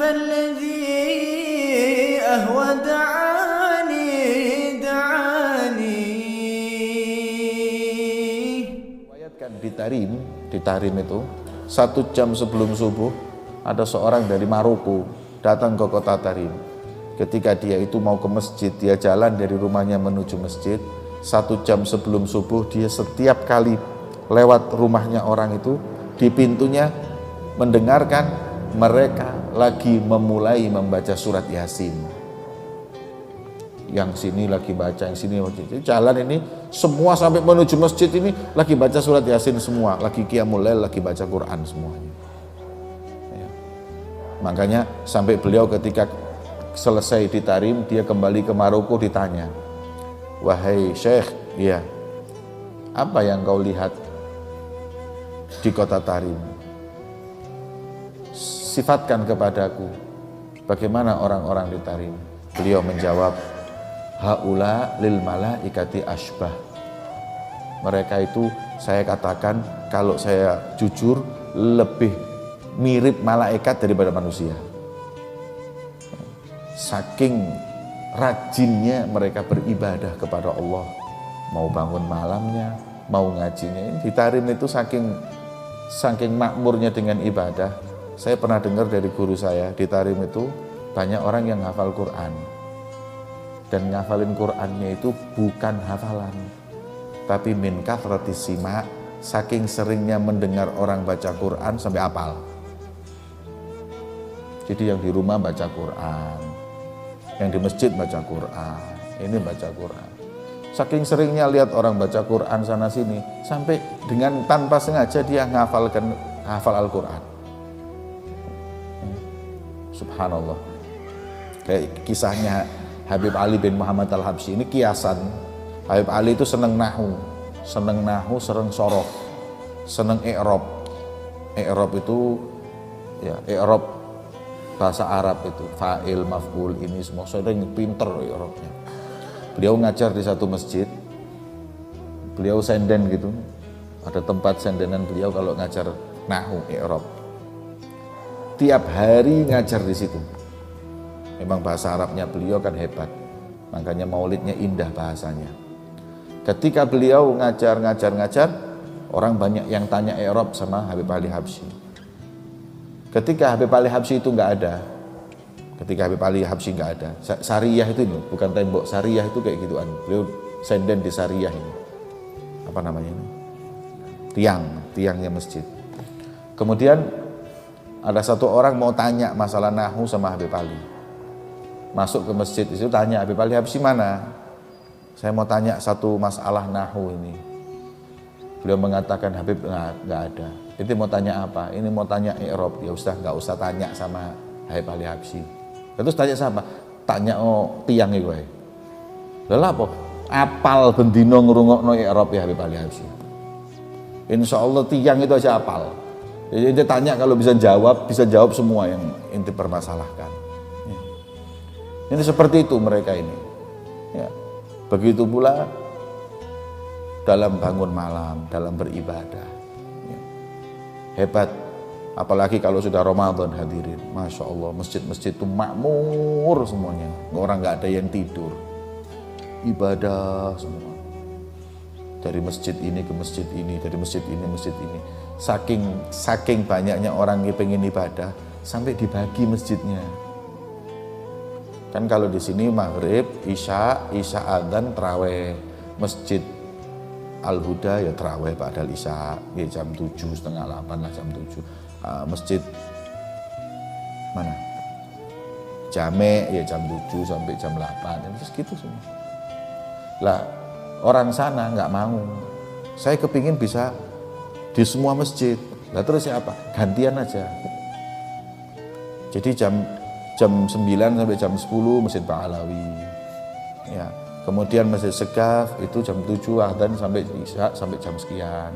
فالذي أهوى دعاني Riwayatkan di Tarim itu 1 jam sebelum subuh ada seorang dari Maroko datang ke kota Tarim. Ketika dia itu mau ke masjid, dia jalan dari rumahnya menuju masjid. 1 jam sebelum subuh dia setiap kali lewat rumahnya orang itu, di pintunya mendengarkan mereka lagi memulai membaca surat Yasin. Yang sini lagi baca, yang sini lagi baca. Jalan ini semua sampai menuju masjid ini lagi baca surat Yasin semua, lagi qiyamul lail, lagi baca Quran semuanya. Ya. Makanya sampai beliau ketika selesai di Tarim, dia kembali ke Maroko, ditanya, "Wahai Syekh, ya, apa yang kau lihat di kota Tarim? Sifatkan kepadaku bagaimana orang-orang di Tarim." Beliau menjawab, "Haula lil malaikati asbah." Mereka itu saya katakan kalau saya jujur lebih mirip malaikat daripada manusia. Saking rajinnya mereka beribadah kepada Allah, mau bangun malamnya, mau ngajinya. Di Tarim itu saking makmurnya dengan ibadah. Saya pernah dengar dari guru saya, di Tarim itu banyak orang yang hafal Quran. Dan ngafalin Qurannya itu bukan hafalan, tapi min kathratis sima, saking seringnya mendengar orang baca Quran sampai hafal. Jadi yang di rumah baca Quran, yang di masjid baca Quran, ini baca Quran. Saking seringnya lihat orang baca Quran sana sini, sampai dengan tanpa sengaja dia hafal Al-Quran. Subhanallah. Kayak kisahnya Habib Ali bin Muhammad Al-Habsyi, ini kiasan. Habib Ali itu seneng nahu, seneng sorof, seneng i'rab. I'rab itu ya i'rab bahasa Arab itu, fa'il, maf'ul, ini semua sering pinter i'rabnya. Beliau ngajar di satu masjid, beliau senden gitu, ada tempat sendenan beliau kalau ngajar nahu, i'rab. Tiap hari ngajar di situ. Memang bahasa Arabnya beliau kan hebat, makanya maulidnya indah bahasanya. Ketika beliau ngajar, orang banyak yang tanya i'rab sama Habib Ali Habsyi. Ketika Habib Ali Habsyi itu nggak ada, Sariyah itu ini, bukan tembok, Sariyah itu kayak gituan. Beliau senden di Sariyah ini, apa namanya ini? Tiangnya masjid. Kemudian ada satu orang mau tanya masalah nahu sama Habib Ali. Masuk ke masjid itu tanya, "Habib Ali Habsyi mana? Saya mau tanya satu masalah nahu ini." Beliau mengatakan, "Habib nggak ada." "Itu mau tanya apa?" "Ini mau tanya i'rab." "Ya Ustaz, nggak usah tanya sama Habib Ali Habsyi." Terus tanya siapa? "Tanya tiang itu." Lha apa? Apal bendino ngrungokno i'rab ya Habib Ali Habsyi. Insya Allah tiang itu aja apal. Jadi dia tanya, kalau bisa jawab semua yang inti permasalahkan. Ini seperti itu mereka ini. Ya. Begitu pula dalam bangun malam, dalam beribadah. Ya. Hebat. Apalagi kalau sudah Ramadan hadirin. Masya Allah, masjid-masjid itu makmur semuanya. Orang nggak ada yang tidur. Ibadah semua. Dari masjid ini ke masjid ini, dari masjid ini masjid ini. Saking banyaknya orang yang pengen ibadah, sampai dibagi masjidnya. Kan kalau di sini maghrib, isya adzan, taraweh. Masjid Al-Huda ya taraweh ba'dal isya, ya jam 7, setengah 8 lah, jam 7. Masjid mana? Jame ya jam 7 sampai jam 8, terus gitu semua. Lah orang sana nggak mau. Saya kepingin bisa di semua masjid. Lah terus siapa? Gantian aja. Jadi jam 9 sampai jam 10 Masjid Ba'alawi. Ya. Kemudian Masjid Segaf itu jam 7 adzan sampai isya sampai jam sekian.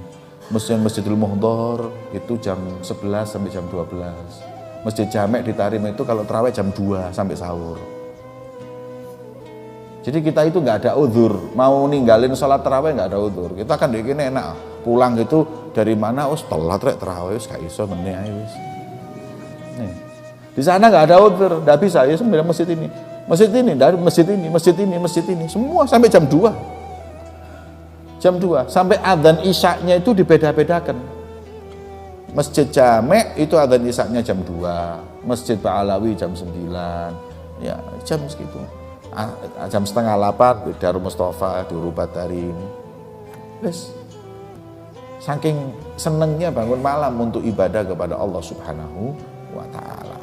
Masjidul Muhdhar itu jam 11 sampai jam 12. Masjid Jamek di Tarim itu kalau tarawih jam 2 sampai sahur. Jadi kita itu nggak ada uzur, mau ninggalin sholat tarawih nggak ada uzur. Kita kan di sini enak, pulang gitu dari mana, telat rek tarawih, gak iso meneh ae wis. Nih. Di sana nggak ada uzur, nggak bisa, ya sembilan masjid ini, dari masjid ini, semua sampai jam 2. Jam 2, sampai adzan isyaknya itu dibeda-bedakan. Masjid Jamek itu adzan isyaknya jam 2, Masjid Pak Alawi jam 9, ya jam segitu. Jam setengah 8 di Darul Mustafa, di Rubatarim. Wes. Saking senengnya bangun malam untuk ibadah kepada Allah Subhanahu wa Ta'ala.